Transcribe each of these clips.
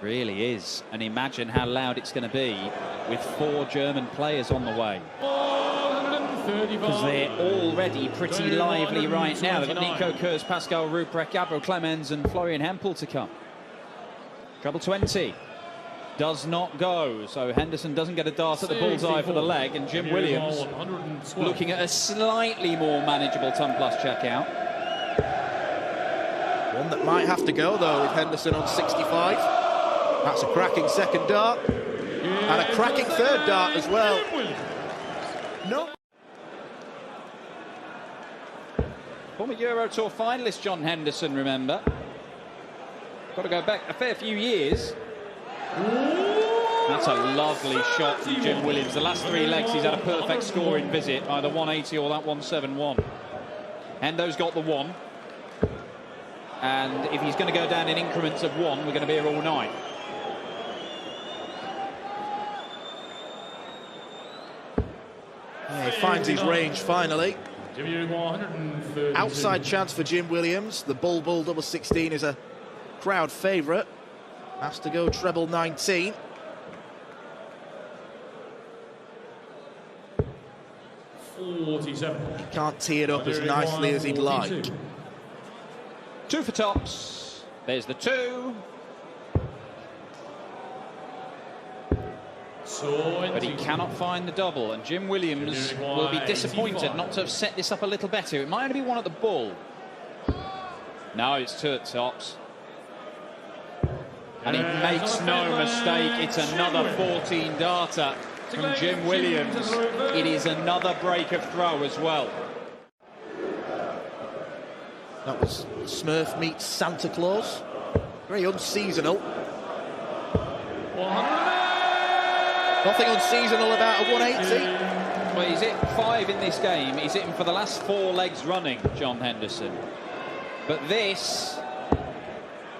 Really is. And imagine how loud it's going to be with 4 German players on the way. Because they're already pretty lively right now. They've got Nico Kurz, Pascal Ruprecht, Gabriel Clemens and Florian Hempel to come. Treble 20 does not go, so Henderson doesn't get a dart at the bullseye for the leg, and Jim Williams looking at a slightly more manageable ton plus checkout. One that might have to go though with Henderson on 65. That's a cracking second dart and a cracking third dart as well. No. Former Euro Tour finalist John Henderson, remember. Got to go back a fair few years. That's a lovely shot from Jim Williams. The last 3 legs he's had a perfect scoring visit, either 180 or that 171. Hendo's got the 1. And if he's going to go down in increments of 1, we're going to be here all night. Yeah, he finds his range finally. Outside chance for Jim Williams. The Bull double 16 is a crowd favourite. Has to go treble 19. Can't tee it up as nicely as he'd like. 2 for tops. There's the 2. But he cannot find the double, and Jim Williams will be disappointed not to have set this up a little better. It might only be 1 at the bull. No, it's 2 at tops. And he makes no mistake, it's another 14 darter from Jim Williams. It is another break of throw as well. That was Smurf meets Santa Claus. Very unseasonal. Nothing unseasonal about a 180. Well, he's hit 5 in this game. He's hit him for the last 4 legs running, John Henderson. But this...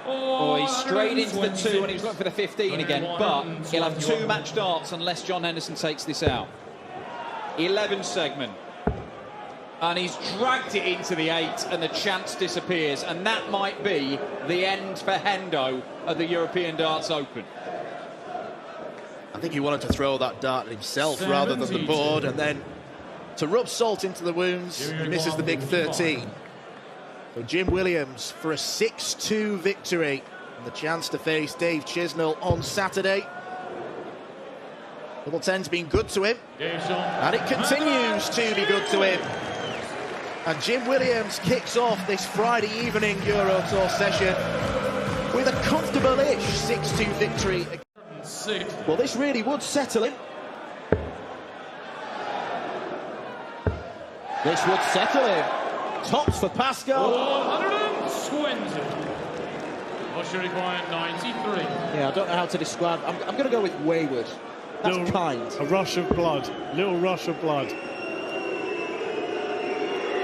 Oh, he's straight into the 2 and he's looking for the 15 again. But he'll have 2 match darts unless John Henderson takes this out. 11 segment. And he's dragged it into the 8 and the chance disappears. And that might be the end for Hendo at the European Darts Open. I think he wanted to throw that dart at himself rather than the board, and then to rub salt into the wounds, he misses the big 13. So Jim Williams for a 6-2 victory, and the chance to face Dave Chisnell on Saturday. Double 10's been good to him, and it continues to be good to him. And Jim Williams kicks off this Friday evening Euro Tour session with a comfortable-ish 6-2 victory. Well, this really would settle him. This would settle him. Tops for Pascal. 120. What should require 93. Yeah, I don't know how to describe. I'm going to go with wayward. That's kind. A rush of blood. Little rush of blood.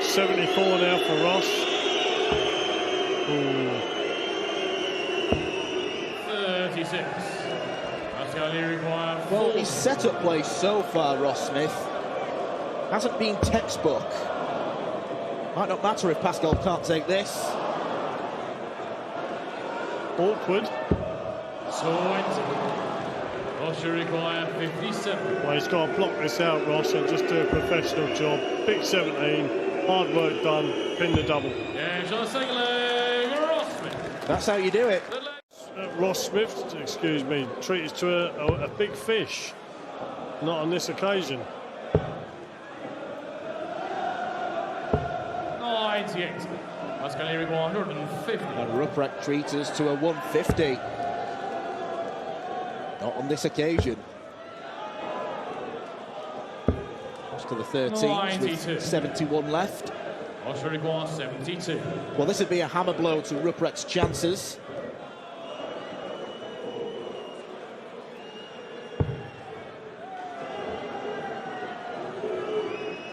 74 now for Ross. Ooh. 36. Well, his setup play so far, Ross Smith, hasn't been textbook. Might not matter if Pascal can't take this. Awkward. Ross should require 57. Well, he's got to block this out, Ross, and just do a professional job. Pick 17, hard work done, pin the double. Yeah, on the second leg, Ross Smith. That's how you do it. Ross Smith, excuse me, treated to a big fish. Not on this occasion. 98. That's going to require 150. And Ruprecht treats us to a 150. Not on this occasion. Just to the 13th with 71 left. Ross requires 72. Well, this would be a hammer blow to Ruprecht's chances.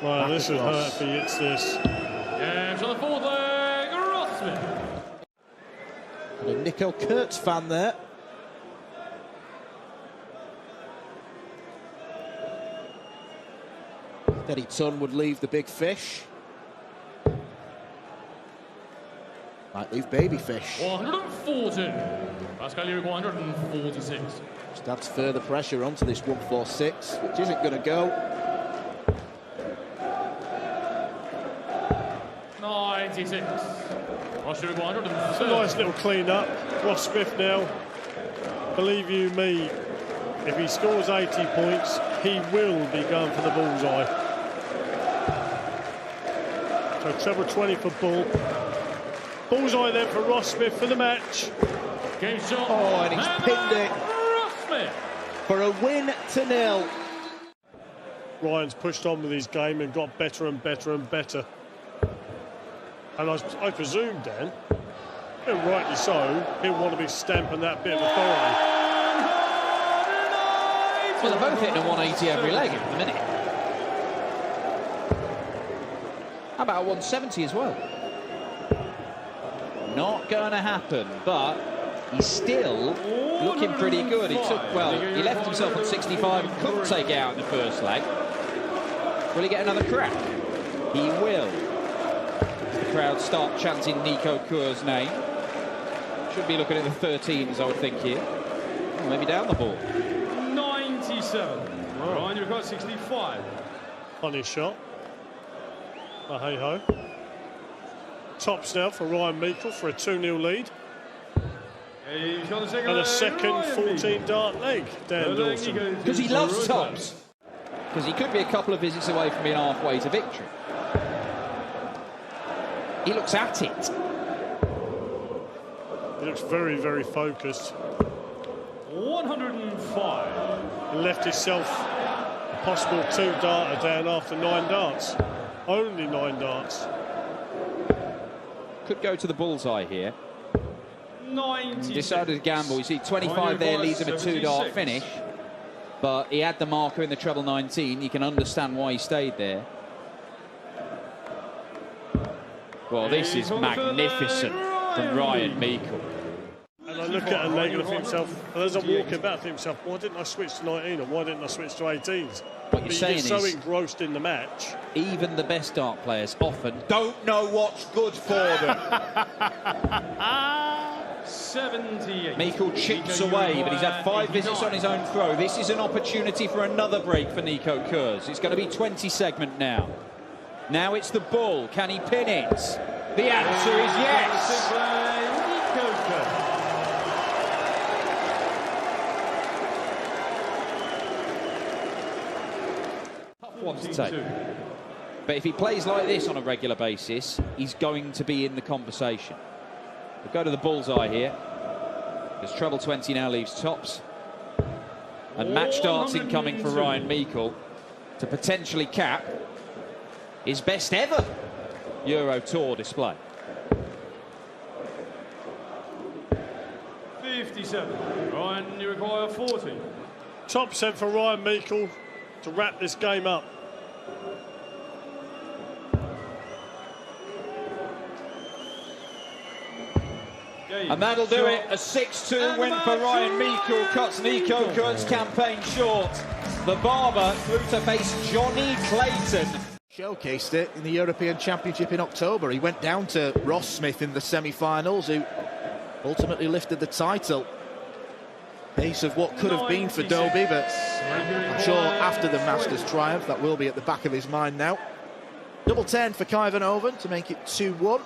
Well, this would hurt if he hits this. Yeah, on the 4th leg, Ross Smith. And a Nico Kurz fan there. Steady ton would leave the big fish. Might leave baby fish. 140. That's going to be 146. Just adds further pressure onto this 146, which isn't going to go. 96. Ross Smith 130. It's a nice little clean up. Ross Smith now, believe you me, if he scores 80 points, he will be going for the bullseye. So treble 20 for Bull. Bullseye then for Ross Smith for the match. Game shot. Oh, and he's pinned it Ross Smith for a win to 0. Ryan's pushed on with his game and got better and better and better. And I presume, Dan, and rightly so, he'll want to be stamping that bit of authority. Well, they're both hitting a 180 every leg at the minute. How about a 170 as well? Not going to happen, but he's still looking pretty good. He left himself on 65 and couldn't take it out in the first leg. Will he get another crack? He will. The crowd start chanting Nico Kur's name. Should be looking at the 13s, I would think, here. Oh, maybe down the ball. 97. Ryan, you've got 65. Funny shot. But hey ho. Tops now for Ryan Meikle for a 2-0 lead. He's got the And a second 14 dart leg, Dan Dawson. Because he loves tops. Because he could be a couple of visits away from being halfway to victory. He looks at it. He looks very, very focused. 105. He left himself a possible 2-darter down after 9 darts. Only 9 darts. Could go to the bullseye here. 90. Decided to gamble. You see 25 there leads him a 2-dart finish. But he had the marker in the treble 19. You can understand why he stayed there. Well, this is magnificent from Ryan Meikle. And I look at a leg and think to himself, and as I'm walking back, I think to myself, why didn't I switch to 19 or why didn't I switch to 18s? What you're saying is so is, engrossed in the match. even the best dart players often don't know what's good for them. 78. Meikle chips away, but he's had 5 visits on his own throw. This is an opportunity for another break for Nico Kurz. It's going to be 20 segment now. Now it's the bull. Can he pin it? The answer is yes. Nico Kurz. Tough one to take. But if he plays like this on a regular basis, he's going to be in the conversation. We'll go to the bullseye here. As treble 20 now leaves tops. And match darts incoming for Ryan Meikle to potentially cap his best ever Euro Tour display. 57. Ryan, you require 40. Top set for Ryan Meikle to wrap this game up. And that'll do it. A 6-2 win for Ryan Meikle. Cuts Nico Kurtz's campaign short. The barber through to face Johnny Clayton. Showcased it in the European Championship in October. He went down to Ross Smith in the semi-finals, who ultimately lifted the title. Case of what could have been for Dobie, but I'm sure after the Masters triumph, that will be at the back of his mind now. Double 10 for Kai van Hoven to make it 2-1.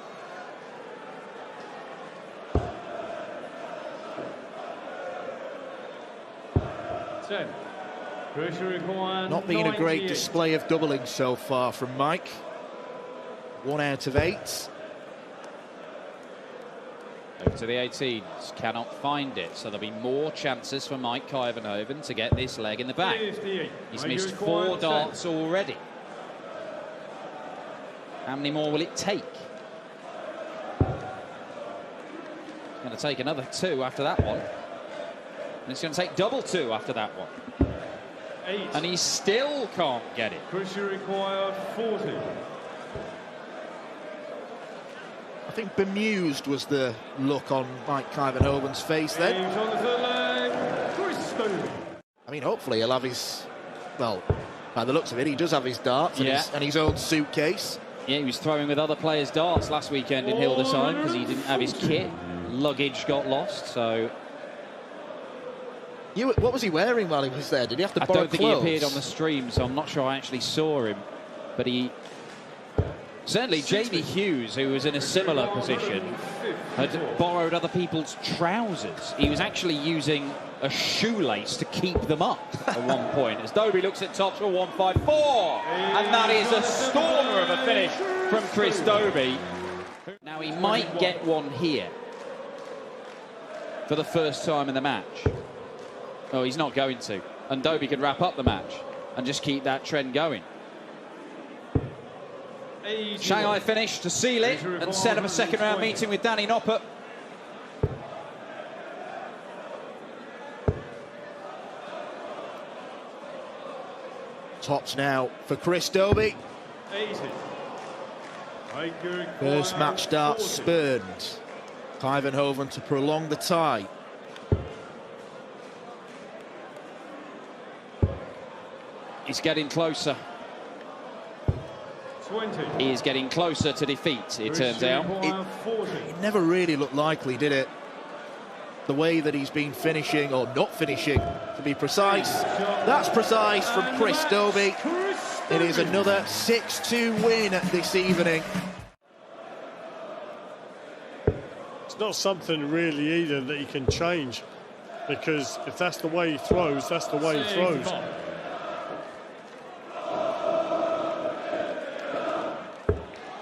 Not been a great display of doubling so far from Mike. 1 out of 8. Over to the 18s, cannot find it, so there'll be more chances for Mike Kai van Hoven to get this leg in the back. He's missed 4 darts already. How many more will it take? It's going to take another 2 after that one. And it's going to take double 2 after that one. 8. And he still can't get it. Chris, you require 40. I think bemused was the look on Mike Kai van Hoven's face then. James on the third leg. Chris Stone. I mean, hopefully he'll have his, well, by the looks of it, he does have his darts and his own suitcase. Yeah, he was throwing with other players' darts last weekend in Hildesheim because he didn't have his kit. Luggage got lost, so What was he wearing while he was there? Did he have to borrow I don't think clothes? he appeared on the stream, so I'm not sure I actually saw him. But he... Certainly Jamie Hughes, who was in a similar position, had borrowed other people's trousers. He was actually using a shoelace to keep them up at one point. As Dobie looks at top for 154. And that is a stormer of a finish from Chris Dobie. Now he might get one here for the first time in the match. Oh, he's not going to. And Dobie can wrap up the match and just keep that trend going. Shanghai finish to seal it and set up a second round meeting with Danny Noppert. Tops now for Chris Dobie. First match start spurned. Kuyvenhoven to prolong the tie. He's getting closer. 20. He is getting closer to defeat, it turns out. It never really looked likely, did it? The way that he's been finishing, or not finishing, to be precise. That's precise from Chris Dobie. It is another 6-2 win this evening. It's not something really either that he can change, because if that's the way he throws, that's the way he throws.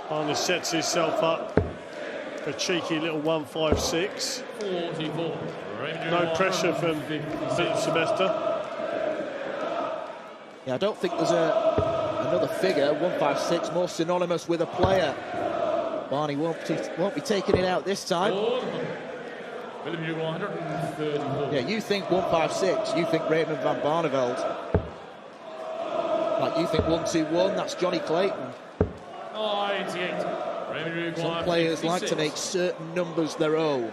Barney sets himself up for a cheeky little 156. 44. No pressure from Sylvester. Yeah, I don't think there's another figure, 156, more synonymous with a player. Barney won't be taking it out this time. Yeah, you think 156, you think Raymond van Barneveld. Like you think 121, that's Johnny Clayton. 98. Some players like to make certain numbers their own.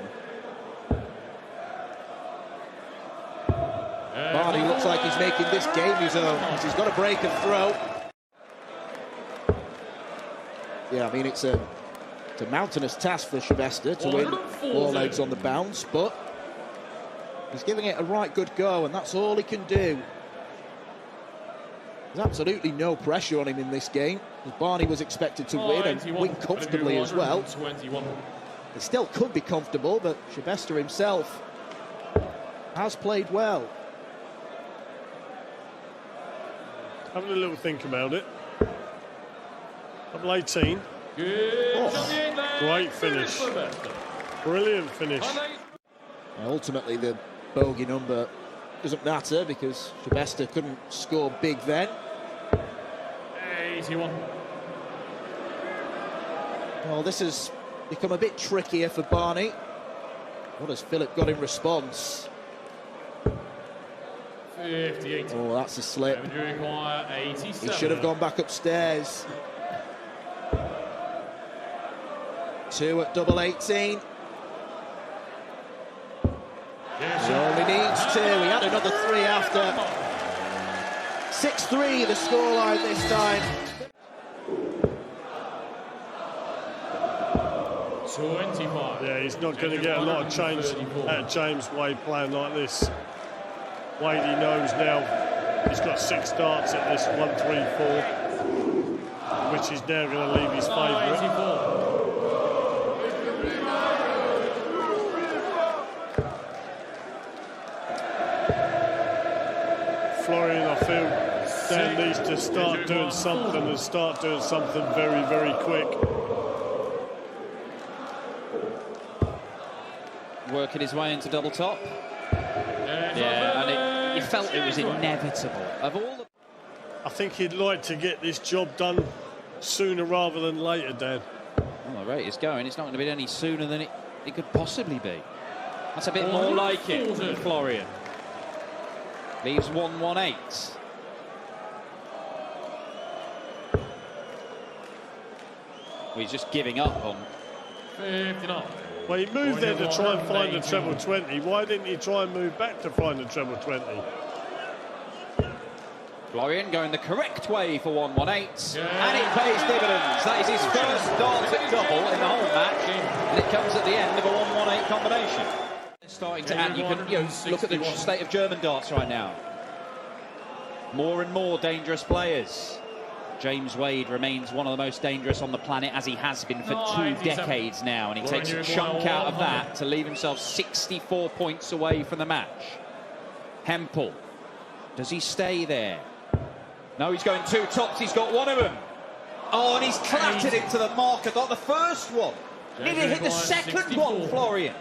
Barney looks like he's making this game his own. He's got a break and throw. Yeah, I mean, it's a mountainous task for Sylvester to win 4 legs on the bounce, but he's giving it a right good go, and that's all he can do. There's absolutely no pressure on him in this game. Barney was expected to win and win comfortably as well. It still could be comfortable, but Sylvester himself has played well. Having a little think about it. Double 18. Oh, great finish. Brilliant finish. Ultimately, the bogey number doesn't matter because Sylvester couldn't score big then. 81. Well, this has become a bit trickier for Barney. What has Philip got in response? 58. Oh, that's a slip. He should have gone back upstairs. 2 at double 18. He only needs 2. He had another 3 after. 6-3 the scoreline this time. 25. Yeah, he's not going to get a lot of change at James Wade playing like this. Wade, he knows now he's got 6 darts at this 1-3-4, which is now going to leave his favourite. Florian, I feel, Dan needs to start doing something and start doing something very, very quick. Working his way into double top. Yeah, and you felt it was inevitable. Of all the... I think he'd like to get this job done sooner rather than later, Dan. Well, the rate is going. It's not going to be any sooner than it could possibly be. That's a bit more like it than Florian. Leaves 1-1-8. Well, he's just giving up on... 59. Well, he moved there to try and find the treble 20. Why didn't he try and move back to find the treble 20? Florian going the correct way for 1-1-8. And it pays dividends. That is his first dart at double in the whole match. And it comes at the end of a 1-1-8 combination. starting to add. You can look at the state of German darts right now. More and more dangerous players. James Wade remains one of the most dangerous on the planet, as he has been for 2 decades now, and he takes a chunk out of that to leave himself 64 points away from the match. Hempel, does he stay there? No, he's going 2 tops. He's got one of them. Oh, and he's clattered it to the marker. Got the first one. Need to hit the second one, Florian.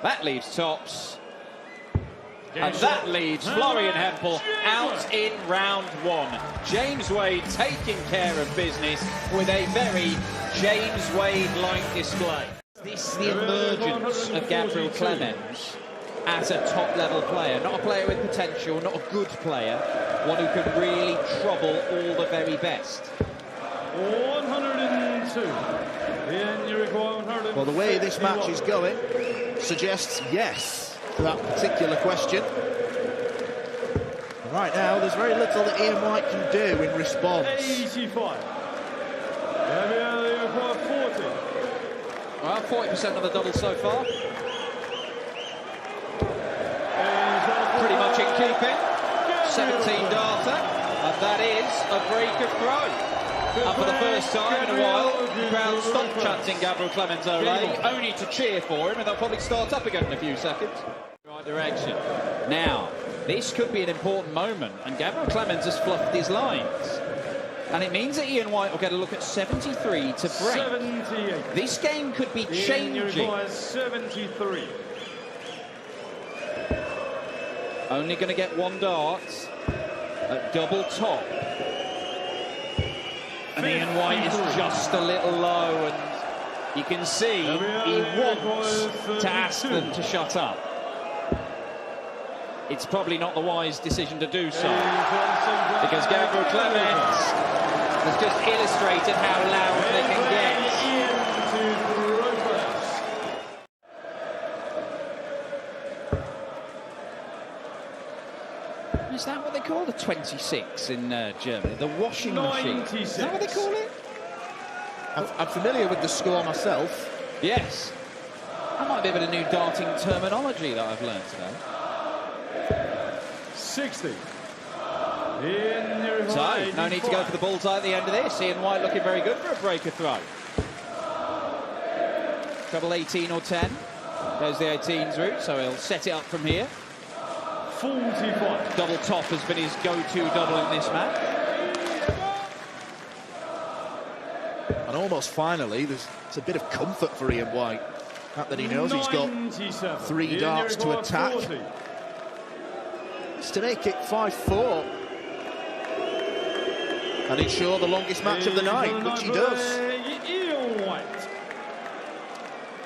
That leaves tops. And that leaves Florian Hempel out in round 1. James Wade taking care of business with a very James Wade-like display. This is the emergence of Gabriel Clemens as a top-level player. Not a player with potential, not a good player. One who can really trouble all the very best. 102. Well, the way this match is going suggests yes to that particular question. And right now, there's very little that Ian White can do in response. 85. 40. Well, 40% of the double so far. Pretty much in keeping. 17 darter, and that is a break of throw. And for the first time in a while, the crowd stopped chanting Gabriel Clemens Ole, only to cheer for him, and they'll probably start up again in a few seconds. Right direction. Now, this could be an important moment, and Gabriel Clemens has fluffed his lines. And it means that Ian White will get a look at 73 to break. 78. This game could be changing. 73. Only going to get 1 dart at double top. And Ian White is just a little low, and you can see he wants to ask them to shut up. It's probably not the wise decision to do so, because Gabriel Clemens has just illustrated how loud they can get. Is that what they call the 26 in Germany? The washing machine? Is that what they call it? I'm familiar with the score myself. Yes. That might be a bit of new darting terminology that I've learned today. 60. So, no need to go for the bullseye at the end of this. Ian White looking very good for a breaker throw. Treble 18 or 10. Goes the 18s route, so he'll set it up from here. 45. Double top has been his go-to double in this match. And almost finally, it's a bit of comfort for Ian White. Not that he knows he's got 3 darts to attack. 40. It's to make it 5-4. And ensure the longest match of the night, which he does. Ian White.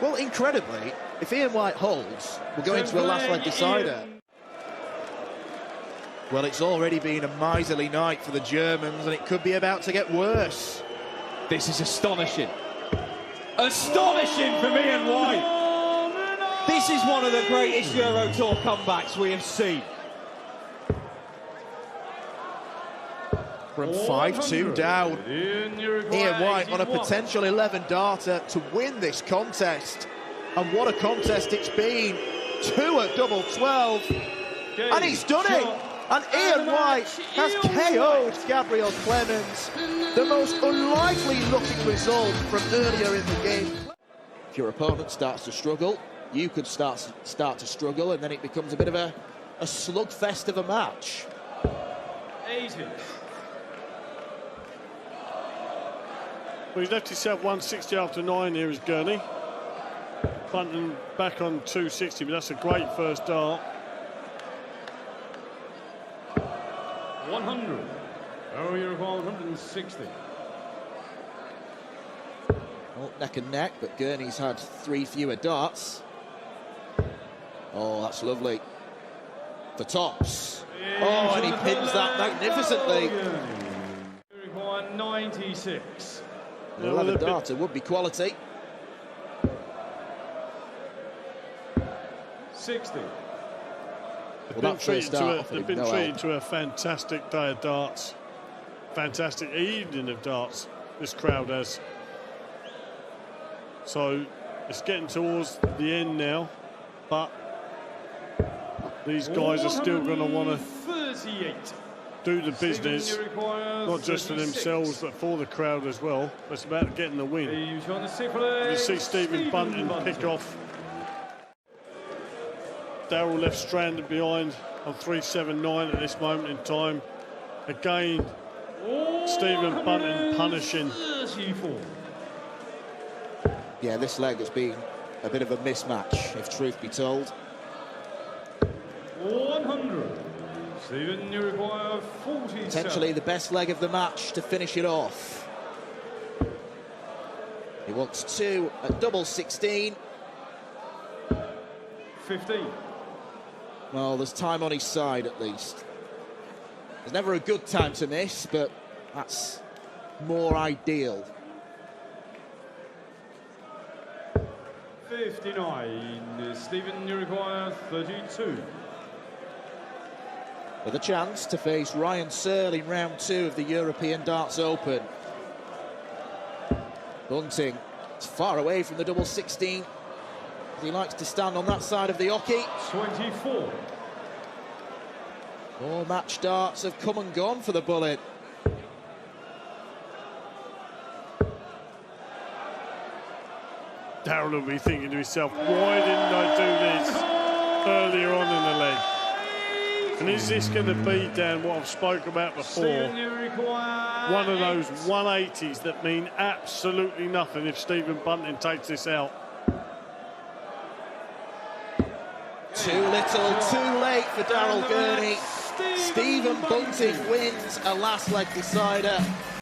Well, incredibly, if Ian White holds, we'll go into a last leg decider. Well, it's already been a miserly night for the Germans, and it could be about to get worse. This is astonishing. Astonishing from Ian White. This is one of the greatest Euro Tour comebacks we have seen. From 5-2 down, Ian White on a potential 11-darter to win this contest. And what a contest it's been. 2 at double 12. And he's done it. And Ian White has KO'd Gabriel Clemens. The most unlikely looking result from earlier in the game. If your opponent starts to struggle, you could start to struggle, and then it becomes a bit of a slugfest of a match. 80. Well, he's left himself 160 after 9 here is Gurney. Bunting back on 260, but that's a great first dart. 100. Oh, you're 160. Well, neck and neck, but Gurney's had 3 fewer darts. Oh, that's lovely. The tops. Oh, and he pins that magnificently. 96. An 11-darter would be quality. 60. They've been treated to a fantastic day of darts. Fantastic evening of darts, this crowd has. So it's getting towards the end now, but these guys are still going to want to do the business, not just for themselves but for the crowd as well. It's about getting the win. You see Stephen Bunting pick off. Darrell left stranded behind on 3.79 at this moment in time. Again, Stephen Bunting punishing. Yeah, this leg has been a bit of a mismatch, if truth be told. 100. Stephen, you require 47. Potentially the best leg of the match to finish it off. He wants 2 at double 16. 15. Well, there's time on his side at least. There's never a good time to miss, but that's more ideal. 59. Stephen, you require 32. With a chance to face Ryan Searle in round 2 of the European Darts Open. Bunting is far away from the double 16. He likes to stand on that side of the hockey. 24. More match darts have come and gone for the Bullet. Darrell will be thinking to himself, why didn't I do this earlier on in the leg? And is this going to be, Dan, what I've spoke about before? One of those 180s that mean absolutely nothing if Stephen Bunting takes this out. Too little, too late for Darrell Gurney. Stephen Bunting wins a last leg decider.